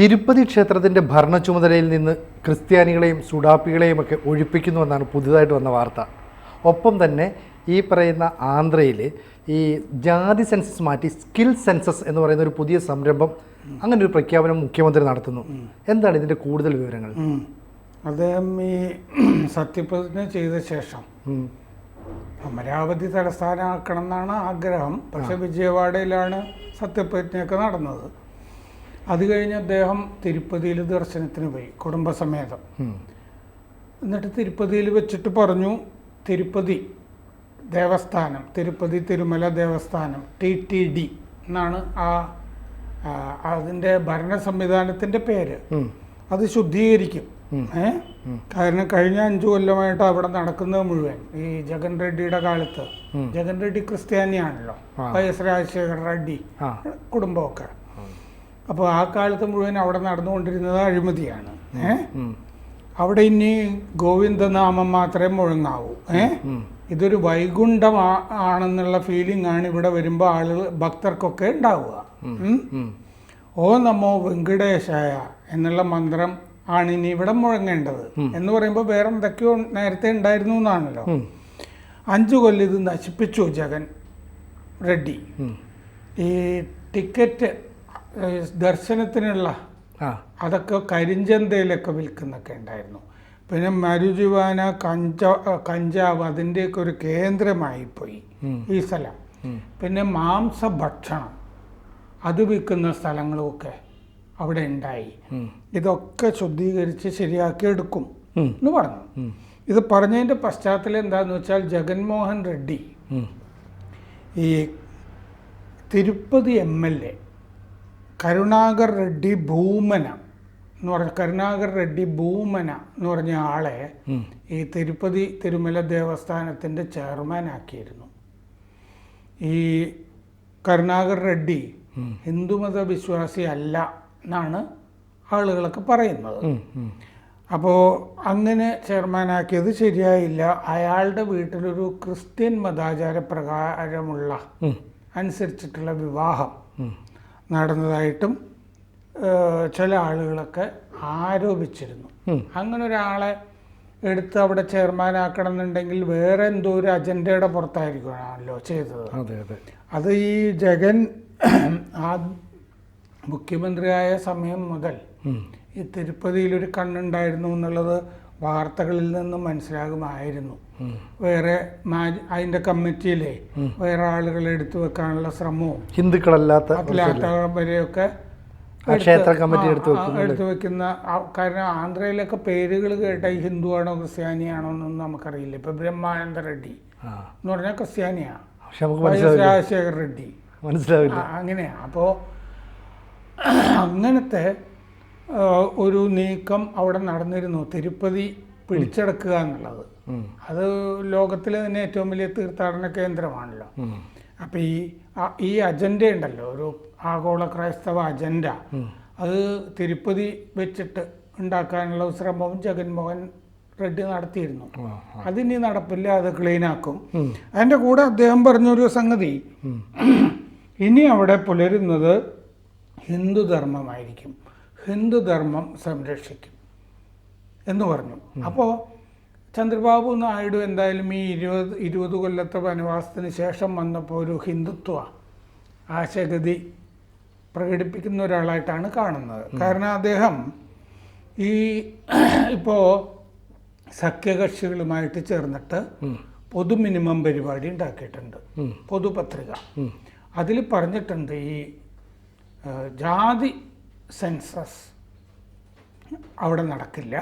തിരുപ്പതി ക്ഷേത്രത്തിൻ്റെ ഭരണ ചുമതലയിൽ നിന്ന് ക്രിസ്ത്യാനികളെയും സുഡാപ്പികളെയും ഒക്കെ ഒഴിപ്പിക്കുന്നുവെന്നാണ് പുതുതായിട്ട് വന്ന വാർത്ത. ഒപ്പം തന്നെ ഈ പറയുന്ന ആന്ധ്രയിൽ ഈ ജാതി സെൻസസ് മാറ്റി സ്കിൽ സെൻസസ് എന്ന് പറയുന്ന ഒരു പുതിയ സംരംഭം, അങ്ങനെ ഒരു പ്രഖ്യാപനം മുഖ്യമന്ത്രി നടത്തുന്നു. എന്താണ് ഇതിൻ്റെ കൂടുതൽ വിവരങ്ങൾ? അദ്ദേഹം ഈ സത്യപ്രതിജ്ഞ ചെയ്ത ശേഷം അമരാവതി തലസ്ഥാനമാക്കണം എന്നാണ് ആഗ്രഹം. പക്ഷെ വിജയവാഡയിലാണ് സത്യപ്രതിജ്ഞയൊക്കെ നടന്നത്. അത് കഴിഞ്ഞ് അദ്ദേഹം തിരുപ്പതിയിൽ ദർശനത്തിന് പോയി കുടുംബസമേതം. എന്നിട്ട് തിരുപ്പതിയിൽ വെച്ചിട്ട് പറഞ്ഞു, തിരുപ്പതി ദേവസ്ഥാനം, തിരുപ്പതി തിരുമല ദേവസ്ഥാനം TTD എന്നാണ് അതിൻ്റെ ഭരണ സംവിധാനത്തിൻ്റെ പേര്. അത് ശുദ്ധീകരിക്കും. കാരണം കഴിഞ്ഞ 5 കൊല്ലമായിട്ട് അവിടെ നടക്കുന്നത് മുഴുവൻ ഈ ജഗൻ റെഡ്ഡിയുടെ കാലത്ത്, ജഗൻ റെഡ്ഡി ക്രിസ്ത്യാനിയാണല്ലോ, YS രാജശേഖർ റെഡ്ഡി കുടുംബമൊക്കെ. അപ്പോൾ ആ കാലത്ത് മുഴുവൻ അവിടെ നടന്നുകൊണ്ടിരുന്നത് അഴിമതിയാണ്. അവിടെ ഇനി ഗോവിന്ദനാമം മാത്രമേ മുഴങ്ങാവൂ. ഇതൊരു വൈകുണ്ഠം ആണെന്നുള്ള ഫീലിംഗ് ആണ് ഇവിടെ വരുമ്പോൾ ആളുകൾ ഭക്തർക്കൊക്കെ ഉണ്ടാവുക. ഓ നമോ വെങ്കടേശായ എന്നുള്ള മന്ത്രം ആണ് ഇനി ഇവിടെ മുഴങ്ങേണ്ടത് എന്ന് പറയുമ്പോൾ വേറെ എന്തൊക്കെയോ നേരത്തെ ഉണ്ടായിരുന്നു എന്നാണല്ലോ. 5 കൊല്ലം ഇത് നശിപ്പിച്ചു ജഗൻ റെഡ്ഡി. ഈ ടിക്കറ്റ് ദർശനത്തിനുള്ള അതൊക്കെ കരിഞ്ചന്തയിലൊക്കെ വിൽക്കുന്നൊക്കെ ഉണ്ടായിരുന്നു. പിന്നെ മരുജുവാന, കഞ്ചാവ് അതിൻ്റെയൊക്കെ ഒരു കേന്ദ്രമായിപ്പോയി ഈ സ്ഥലം. പിന്നെ മാംസഭക്ഷണം അത് വിൽക്കുന്ന സ്ഥലങ്ങളുമൊക്കെ അവിടെ ഉണ്ടായി. ഇതൊക്കെ ശുദ്ധീകരിച്ച് ശരിയാക്കി എടുക്കും എന്ന് പറഞ്ഞു. ഇത് പറഞ്ഞതിൻ്റെ പശ്ചാത്തലം എന്താണെന്ന് വെച്ചാൽ, ജഗൻമോഹൻ റെഡ്ഡി ഈ തിരുപ്പതി MLA കരുണാകർ റെഡ്ഡി ഭൂമന എന്ന് പറഞ്ഞ ആളെ ഈ തിരുപ്പതി തിരുമല ദേവസ്ഥാനത്തിൻ്റെ ചെയർമാൻ ആക്കിയിരുന്നു. ഈ കരുണാകർ റെഡ്ഡി ഹിന്ദുമത വിശ്വാസി അല്ല എന്നാണ് ആളുകളൊക്കെ പറയുന്നത്. അപ്പോൾ അങ്ങനെ ചെയർമാനാക്കിയത് ശരിയായില്ല. അയാളുടെ വീട്ടിലൊരു ക്രിസ്ത്യൻ മതാചാര പ്രകാരമുള്ള അനുസരിച്ചിട്ടുള്ള വിവാഹം നടന്നതായിട്ടും ചില ആളുകളൊക്കെ ആരോപിച്ചിരുന്നു. അങ്ങനെ ഒരാളെ എടുത്ത് അവിടെ ചെയർമാനാക്കണം എന്നുണ്ടെങ്കിൽ വേറെ എന്തോ ഒരു അജണ്ടയുടെ പുറത്തായിരിക്കണമല്ലോ ചെയ്തത്. അത് ഈ ജഗൻ മുഖ്യമന്ത്രിയായ സമയം മുതൽ ഈ തിരുപ്പതിയിലൊരു കണ്ണുണ്ടായിരുന്നു എന്നുള്ളത് വാർത്തകളിൽ നിന്ന് മനസ്സിലാകുമായിരുന്നു. വേറെ അതിൻ്റെ കമ്മിറ്റിയിലെ വേറെ ആളുകളെ എടുത്തു വെക്കാനുള്ള ശ്രമവും ഹിന്ദുക്കളല്ലാത്തവരെയൊക്കെ എടുത്തു വെക്കുന്ന. കാരണം ആന്ധ്രയിലൊക്കെ പേരുകൾ കേട്ട ഹിന്ദുവാണോ ക്രിസ്ത്യാനിയാണോ എന്നൊന്നും നമുക്കറിയില്ല. ഇപ്പൊ ബ്രഹ്മാനന്ദ റെഡ്ഡി എന്ന് പറഞ്ഞാൽ ക്രിസ്ത്യാനിയാണ്, രാജശേഖർ റെഡ്ഡി മനസ്സിലാവില്ല, അങ്ങനെയാണ്. അപ്പോൾ അങ്ങനത്തെ ഒരു നീക്കം അവിടെ നടന്നിരുന്നു, തിരുപ്പതി പിടിച്ചെടുക്കുക എന്നുള്ളത്. അത് ലോകത്തിലെ തന്നെ ഏറ്റവും വലിയ തീർത്ഥാടന കേന്ദ്രമാണല്ലോ. അപ്പം ഈ അജണ്ട ഉണ്ടല്ലോ, ഒരു ആഗോള ക്രൈസ്തവ അജണ്ട, അത് തിരുപ്പതി വെച്ചിട്ട് ഉണ്ടാക്കാനുള്ള ശ്രമവും ജഗൻമോഹൻ റെഡ്ഡി നടത്തിയിരുന്നു. അതിനി നടപ്പില്ല, അത് ക്ലീനാക്കും. അതിൻ്റെ കൂടെ അദ്ദേഹം പറഞ്ഞൊരു സംഗതി, ഇനി അവിടെ പുലരുന്നത് ഹിന്ദുധർമ്മമായിരിക്കും, ഹിന്ദുധർമ്മം സംരക്ഷിക്കും എന്ന് പറഞ്ഞു. അപ്പോൾ ചന്ദ്രബാബു നായിഡു എന്തായാലും ഈ 20 കൊല്ലത്തെ വനവാസത്തിന് ശേഷം വന്നപ്പോൾ ഒരു ഹിന്ദുത്വ ആശയഗതി പ്രകടിപ്പിക്കുന്ന ഒരാളായിട്ടാണ് കാണുന്നത്. കാരണം അദ്ദേഹം ഇപ്പോൾ സഖ്യകക്ഷികളുമായിട്ട് ചേർന്നിട്ട് പൊതു മിനിമം പരിപാടി ഉണ്ടാക്കിയിട്ടുണ്ട്, പൊതുപത്രിക. അതിൽ പറഞ്ഞിട്ടുണ്ട് ഈ ജാതി സെൻസസ് അവിടെ നടക്കില്ല,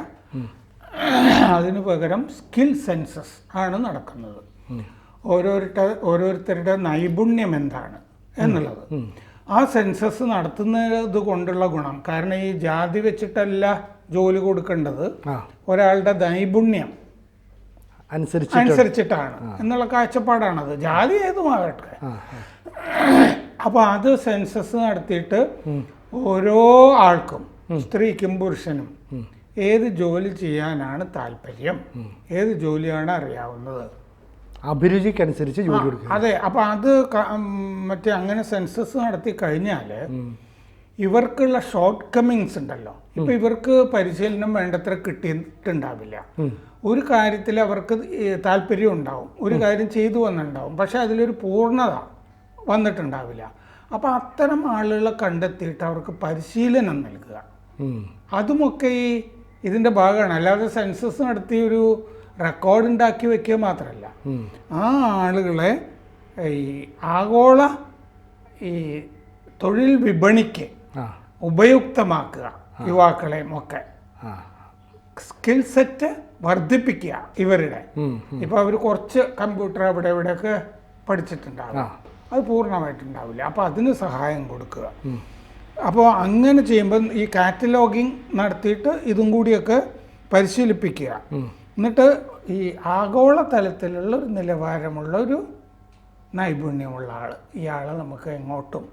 അതിനു പകരം സ്കിൽ സെൻസസ് ആണ് നടക്കുന്നത്. ഓരോരുത്തരുടെ നൈപുണ്യം എന്താണ് എന്നുള്ളത് ആ സെൻസസ് നടത്തുന്നത് കൊണ്ടുള്ള ഗുണം. കാരണം ഈ ജാതി വെച്ചിട്ടല്ല ജോലി കൊടുക്കേണ്ടത്, ഒരാളുടെ നൈപുണ്യം അനുസരിച്ചിട്ടാണ് എന്നുള്ള കാഴ്ചപ്പാടാണത്. ജാതി ഏതുമാകട്ടെ. അപ്പോൾ അത് സെൻസസ് നടത്തിയിട്ട് ഓരോ ആൾക്കും, സ്ത്രീക്കും പുരുഷനും, ഏത് ജോലി ചെയ്യാനാണ് താല്പര്യം, ഏത് ജോലിയാണ് അറിയാവുന്നത്, അഭിരുചിക്കനുസരിച്ച് ജോലി കൊടുക്കുക. അതെ. അപ്പോൾ അത് മറ്റേ അങ്ങനെ സെൻസസ് നടത്തി കഴിഞ്ഞാൽ ഇവർക്കുള്ള ഷോർട്ട് കമ്മിങ്സ് ഉണ്ടല്ലോ. ഇപ്പം ഇവർക്ക് പരിശീലനം വേണ്ടത്ര കിട്ടിയിട്ടുണ്ടാവില്ല. ഒരു കാര്യത്തിൽ അവർക്ക് താല്പര്യം ഉണ്ടാവും, ഒരു കാര്യം ചെയ്തു വന്നിട്ടുണ്ടാവും, പക്ഷെ അതിലൊരു പൂർണ്ണത വന്നിട്ടുണ്ടാവില്ല. അപ്പോൾ അത്തരം ആളുകളെ കണ്ടെത്തിയിട്ട് അവർക്ക് പരിശീലനം നൽകുക, അതുമൊക്കെ ഈ ഇതിൻ്റെ ഭാഗമാണ്. അല്ലാതെ സെൻസസ് നടത്തി ഒരു റെക്കോർഡ് ഉണ്ടാക്കി വെക്കുക മാത്രമല്ല, ആ ആളുകളെ ഈ ആഗോള ഈ തൊഴിൽ വിപണിക്ക് ഉപയുക്തമാക്കുക, യുവാക്കളെയും ഒക്കെ സ്കിൽ സെറ്റ് വർദ്ധിപ്പിക്കുക ഇവരുടെ. ഇപ്പോൾ അവർ കുറച്ച് കമ്പ്യൂട്ടർ അവിടെ ഇവിടെയൊക്കെ പഠിച്ചിട്ടുണ്ടാവും, അത് പൂർണ്ണമായിട്ടുണ്ടാവില്ല. അപ്പോൾ അതിന് സഹായം കൊടുക്കുക. അപ്പോൾ അങ്ങനെ ചെയ്യുമ്പോൾ ഈ കാറ്റലോഗിങ് നടത്തിയിട്ട് ഇതും കൂടിയൊക്കെ പരിശീലിപ്പിക്കുക. എന്നിട്ട് ഈ ആഗോള തലത്തിലുള്ള ഒരു നിലവാരമുള്ള ഒരു നൈപുണ്യമുള്ള ആൾ, ഇയാളെ നമുക്ക് എങ്ങോട്ടും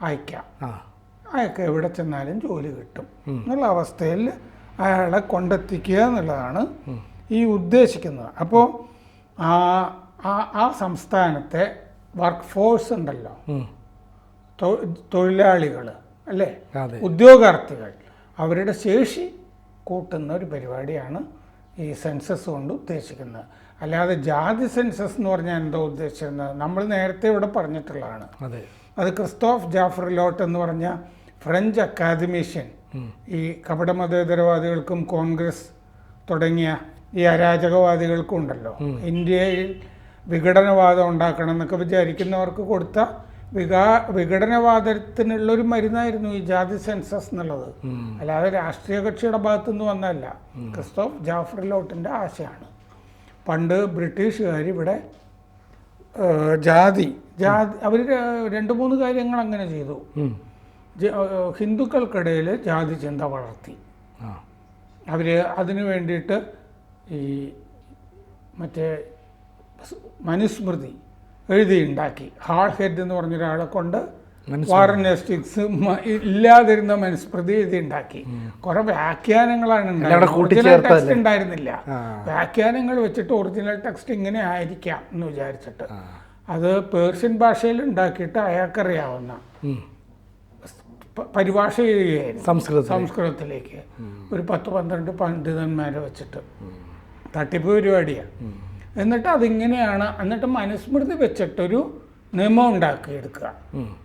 അയക്കാം, അയാൾക്ക് എവിടെ ചെന്നാലും ജോലി കിട്ടും എന്നുള്ള അവസ്ഥയിൽ അയാളെ കൊണ്ടെത്തിക്കുക എന്നുള്ളതാണ് ഈ ഉദ്ദേശിക്കുന്നത്. അപ്പോൾ ആ സംസ്ഥാനത്തെ വർക്ക് ഫോഴ്സ് ഉണ്ടല്ലോ, തൊഴിലാളികൾ അല്ലേ, ഉദ്യോഗാർത്ഥികൾ, അവരുടെ ശേഷി കൂട്ടുന്ന ഒരു പരിപാടിയാണ് ഈ സെൻസസ് കൊണ്ട് ഉദ്ദേശിക്കുന്നത്. അല്ലാതെ ജാതി സെൻസസ് എന്ന് പറഞ്ഞാൽ എന്താ ഉദ്ദേശിക്കുന്നത്, നമ്മൾ നേരത്തെ ഇവിടെ പറഞ്ഞിട്ടുള്ളതാണ്. അത് ക്രിസ്റ്റോഫ് ജാഫ്രിലോട്ട് എന്ന് പറഞ്ഞ ഫ്രഞ്ച് അക്കാദമീഷ്യൻ ഈ കപടമതേതരവാദികൾക്കും കോൺഗ്രസ് തുടങ്ങിയ ഈ അരാജകവാദികൾക്കും ഉണ്ടല്ലോ, ഇന്ത്യയിൽ വിഘടനവാദം ഉണ്ടാക്കണം എന്നൊക്കെ വിചാരിക്കുന്നവർക്ക് കൊടുത്ത വിഘടനവാദത്തിനുള്ളൊരു മരുന്നായിരുന്നു ഈ ജാതി സെൻസസ് എന്നുള്ളത്. അല്ലാതെ രാഷ്ട്രീയ കക്ഷിയുടെ ഭാഗത്തുനിന്ന് വന്നതല്ല, ക്രിസ്റ്റോഫ് ജാഫ്രിലോട്ടിൻ്റെ ആശയമാണ്. പണ്ട് ബ്രിട്ടീഷുകാർ ഇവിടെ ജാതി അവർ 2-3 കാര്യങ്ങൾ അങ്ങനെ ചെയ്തു. ഹിന്ദുക്കൾക്കിടയിൽ ജാതി ചിന്ത വളർത്തി. അവർ അതിനു വേണ്ടിയിട്ട് ഈ മറ്റേ മനുസ്മൃതി എഴുതിയുണ്ടാക്കി. ഹാൾ ഹെഡ് എന്ന് പറഞ്ഞൊരാളെ കൊണ്ട് വാറൻ ഹേസ്റ്റിങ്സ് ഇല്ലാതിരുന്ന മനുസ്മൃതി എഴുതിയുണ്ടാക്കി. കുറെ വ്യാഖ്യാനങ്ങളാണ് ഉണ്ടായിരുന്നത്, ഒറിജിനൽ ടെക്സ്റ്റ് ഉണ്ടായിരുന്നില്ല. വ്യാഖ്യാനങ്ങൾ വെച്ചിട്ട് ഒറിജിനൽ ടെക്സ്റ്റ് ഇങ്ങനെ ആയിരിക്കാം എന്ന് വിചാരിച്ചിട്ട് അത് പേർഷ്യൻ ഭാഷയിൽ ഉണ്ടാക്കിയിട്ട് അയാൾക്കറിയാവുന്ന പരിഭാഷ ചെയ്യുകയായിരുന്നു സംസ്കൃതത്തിലേക്ക്. ഒരു 10-12 പണ്ഡിതന്മാരെ വെച്ചിട്ട് തട്ടിപ്പ് പരിപാടിയാണ്. എന്നിട്ട് അതിങ്ങനെയാണ്, എന്നിട്ട് മനുസ്മൃതി വെച്ചിട്ടൊരു നിയമം ഉണ്ടാക്കിയെടുക്കുക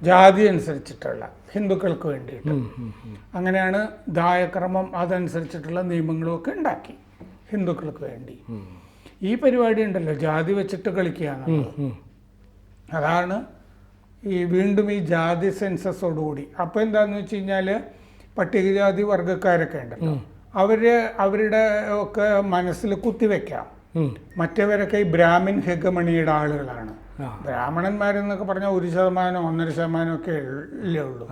ജാതി അനുസരിച്ചിട്ടുള്ള ഹിന്ദുക്കൾക്ക് വേണ്ടിയിട്ട്. അങ്ങനെയാണ് ദായക്രമം അതനുസരിച്ചിട്ടുള്ള നിയമങ്ങളുമൊക്കെ ഉണ്ടാക്കി ഹിന്ദുക്കൾക്ക് വേണ്ടി. ഈ പരിപാടി ഉണ്ടല്ലോ ജാതി വെച്ചിട്ട് കളിക്കുക എന്നുള്ളത്, അതാണ് ഈ വീണ്ടും ഈ ജാതി സെൻസസോടുകൂടി. അപ്പോൾ എന്താണെന്ന് വെച്ച് കഴിഞ്ഞാൽ പട്ടികജാതി വർഗ്ഗക്കാരൊക്കെ ഉണ്ടല്ലോ, അവരുടെ ഒക്കെ മനസ്സിൽ കുത്തിവെക്കാം മറ്റവരൊക്കെ ഈ ബ്രാഹ്മിൻ ഹെഗമണിയുടെ ആളുകളാണ്. ബ്രാഹ്മണന്മാരെന്നൊക്കെ പറഞ്ഞാൽ 1%, 1.5% ഒക്കെ അല്ലേ ഉള്ളൂ.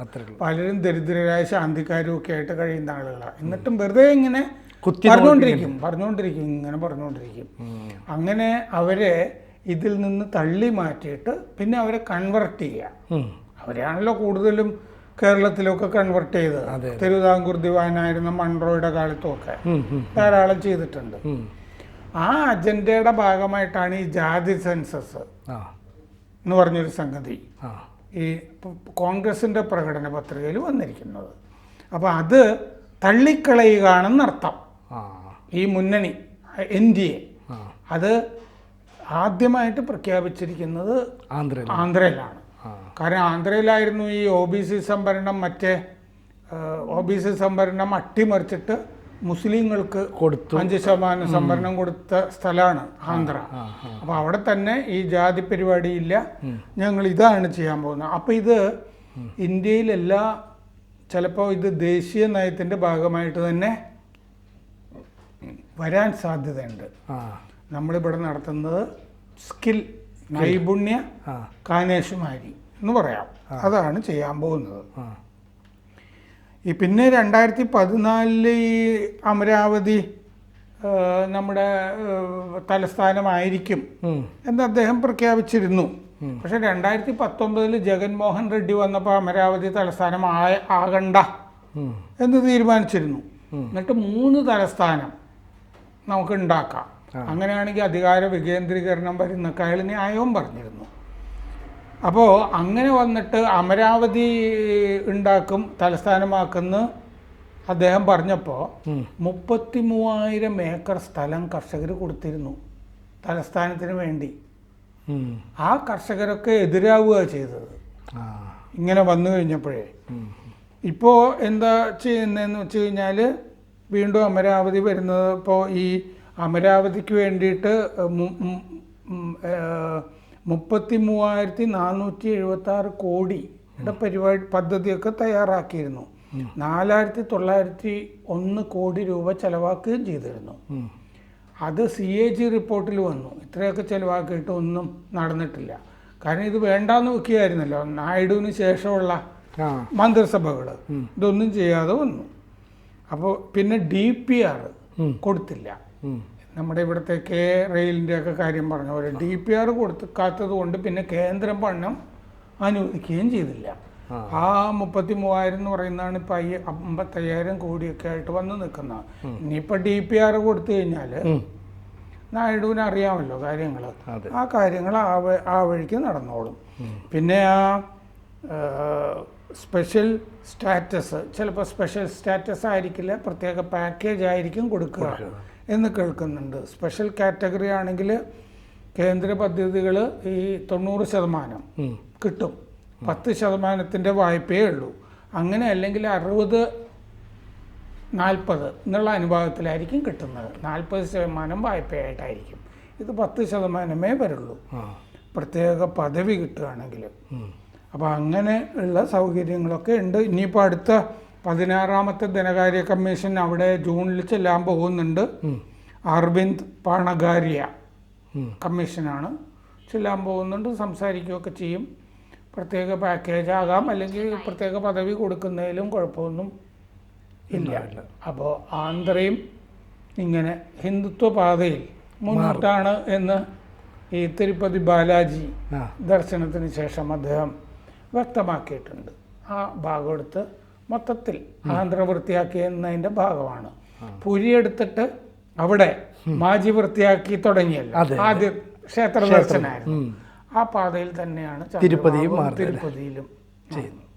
പലരും ദരിദ്രരായ ശാന്തിക്കാരും ഒക്കെ ആയിട്ട് കഴിയുന്ന ആളുകളാണ്. എന്നിട്ടും വെറുതെ ഇങ്ങനെ പറഞ്ഞുകൊണ്ടിരിക്കും. അങ്ങനെ അവരെ ഇതിൽ നിന്ന് തള്ളി മാറ്റിയിട്ട് പിന്നെ അവരെ കൺവെർട്ട് ചെയ്യുക. അവരെയാണല്ലോ കൂടുതലും കേരളത്തിലൊക്കെ കൺവെർട്ട് ചെയ്തത്. തിരുവിതാംകൂർ ദിവാനായിരുന്ന മൺട്രോയുടെ കാലത്തുമൊക്കെ ധാരാളം ചെയ്തിട്ടുണ്ട്. ആ അജണ്ടയുടെ ഭാഗമായിട്ടാണ് ഈ ജാതി സെൻസസ് എന്ന് പറഞ്ഞൊരു സംഗതി ഈ കോൺഗ്രസിൻ്റെ പ്രകടന പത്രികയിൽ വന്നിരിക്കുന്നത്. അപ്പോൾ അത് തള്ളിക്കളയുകയാണെന്നർത്ഥം. ഈ മുന്നണി NDA അത് ആദ്യമായിട്ട് പ്രഖ്യാപിച്ചിരിക്കുന്നത് ആന്ധ്രയിലാണ്. കാരണം ആന്ധ്രയിലായിരുന്നു ഈ OBC സംവരണം, മറ്റേ OBC സംവരണം അട്ടിമറിച്ചിട്ട് മുസ്ലിങ്ങൾക്ക് 5% സംവരണം കൊടുത്ത സ്ഥലമാണ് ആന്ധ്ര. അപ്പോൾ അവിടെ തന്നെ ഈ ജാതി പരിപാടിയില്ല, ഞങ്ങൾ ഇതാണ് ചെയ്യാൻ പോകുന്നത്. അപ്പോൾ ഇത് ഇന്ത്യയിലെല്ലാ ചിലപ്പോൾ ഇത് ദേശീയ നയത്തിൻ്റെ ഭാഗമായിട്ട് തന്നെ വരാൻ സാധ്യതയുണ്ട്. നമ്മളിവിടെ നടത്തുന്നത് സ്കിൽ നൈപുണ്യ കാനേഷുമാരി എന്ന് പറയാം, അതാണ് ചെയ്യാൻ പോകുന്നത്. ഈ പിന്നെ 2014 ഈ അമരാവതി നമ്മുടെ തലസ്ഥാനമായിരിക്കും എന്ന് അദ്ദേഹം പ്രഖ്യാപിച്ചിരുന്നു. പക്ഷെ 2019 ജഗൻമോഹൻ റെഡ്ഡി വന്നപ്പോൾ അമരാവതി തലസ്ഥാനം ആകണ്ട എന്ന് തീരുമാനിച്ചിരുന്നു. എന്നിട്ട് 3 തലസ്ഥാനം നമുക്ക് ഉണ്ടാക്കാം, അങ്ങനെയാണെങ്കിൽ അധികാര വികേന്ദ്രീകരണം വരുന്നൊക്കെ അയാൾ ന്യായവും പറഞ്ഞിരുന്നു. അപ്പോൾ അങ്ങനെ വന്നിട്ട് അമരാവതി ഉണ്ടാക്കും തലസ്ഥാനമാക്കുന്ന അദ്ദേഹം പറഞ്ഞപ്പോൾ 33,000 ഏക്കർ സ്ഥലം കർഷകർ കൊടുത്തിരുന്നു തലസ്ഥാനത്തിന് വേണ്ടി. ആ കർഷകരൊക്കെ എതിരാവുക ചെയ്തത് ഇങ്ങനെ വന്നു കഴിഞ്ഞപ്പോഴേ. ഇപ്പോൾ എന്താ ചെയ്യുന്നതെന്ന് വെച്ച് കഴിഞ്ഞാൽ വീണ്ടും അമരാവതി വരുന്നത്. ഇപ്പോൾ ഈ അമരാവതിക്ക് വേണ്ടിയിട്ട് 33,476 കോടിയുടെ പദ്ധതിയൊക്കെ തയ്യാറാക്കിയിരുന്നു. 4,901 കോടി രൂപ ചെലവാക്കുകയും ചെയ്തിരുന്നു. അത് CAG റിപ്പോർട്ടിൽ വന്നു. ഇത്രയൊക്കെ ചെലവാക്കിയിട്ട് ഒന്നും നടന്നിട്ടില്ല. കാരണം ഇത് വേണ്ടാന്ന് വെക്കുകയായിരുന്നല്ലോ നായിഡുവിന് ശേഷമുള്ള മന്ത്രിസഭകൾ. ഇതൊന്നും ചെയ്യാതെ വന്നു. അപ്പോൾ പിന്നെ DPR കൊടുത്തില്ല. നമ്മുടെ ഇവിടുത്തെ റെയിലിൻ്റെ ഒക്കെ കാര്യം പറഞ്ഞ പോലെ DPR കൊടുക്കാത്തത് കൊണ്ട് പിന്നെ കേന്ദ്രം പണം അനുവദിക്കുകയും ചെയ്തില്ല. ആ 33,000 എന്ന് പറയുന്നതാണ് ഇപ്പം 55,000 കോടിയൊക്കെ ആയിട്ട് വന്ന് നിൽക്കുന്നത്. ഇനിയിപ്പോൾ DPR കൊടുത്തു കഴിഞ്ഞാൽ നായിഡുവിന് അറിയാമല്ലോ കാര്യങ്ങൾ. ആ കാര്യങ്ങൾ ആ വഴിക്ക് നടന്നോളും. പിന്നെ ആ സ്പെഷ്യൽ സ്റ്റാറ്റസ് ചിലപ്പോൾ സ്പെഷ്യൽ സ്റ്റാറ്റസ് ആയിരിക്കില്ല, പ്രത്യേക പാക്കേജ് ആയിരിക്കും കൊടുക്കുക എന്ന് കേൾക്കുന്നുണ്ട്. സ്പെഷ്യൽ കാറ്റഗറി ആണെങ്കിൽ കേന്ദ്ര പദ്ധതികൾ ഈ 90% കിട്ടും. 10% വായ്പയേ ഉള്ളൂ. അങ്ങനെ അല്ലെങ്കിൽ 60-40 എന്നുള്ള അനുപാതത്തിലായിരിക്കും കിട്ടുന്നത്. 40% വായ്പയായിട്ടായിരിക്കും. ഇത് 10% വരുള്ളൂ പ്രത്യേക പദവി കിട്ടുകയാണെങ്കിൽ. അപ്പോൾ അങ്ങനെ ഉള്ള സൗകര്യങ്ങളൊക്കെ ഉണ്ട്. ഇനിയിപ്പോൾ അടുത്ത 16ാമത്തെ ധനകാര്യ കമ്മീഷൻ അവിടെ ജൂണിൽ ചെല്ലാൻ പോകുന്നുണ്ട്. അരവിന്ദ് പാണഗാരിയ കമ്മീഷനാണ് ചെല്ലാൻ പോകുന്നുണ്ട്. സംസാരിക്കുകയൊക്കെ ചെയ്യും. പ്രത്യേക പാക്കേജ് ആകാം, അല്ലെങ്കിൽ പ്രത്യേക പദവി കൊടുക്കുന്നതിലും കുഴപ്പമൊന്നും ഇല്ല. അപ്പോൾ ആന്ധ്രയും ഇങ്ങനെ ഹിന്ദുത്വ പാതയിൽ മുന്നോട്ടാണ് എന്ന് ഈ തിരുപ്പതി ബാലാജി ദർശനത്തിന് ശേഷം അദ്ദേഹം വ്യക്തമാക്കിയിട്ടുണ്ട്. ആ ഭാഗം എടുത്ത് മൊത്തത്തിൽ ആന്ധ്ര വൃത്തിയാക്കിയെന്നതിൻ്റെ ഭാഗമാണ്. പുരി എടുത്തിട്ട് അവിടെ മാജി വൃത്തിയാക്കി തുടങ്ങിയല്ലോ. ആദ്യം ക്ഷേത്ര ദർശനമായിരുന്നു. ആ പാതയിൽ തന്നെയാണ് തിരുപ്പതിയിലും ചെയ്യുന്നത്.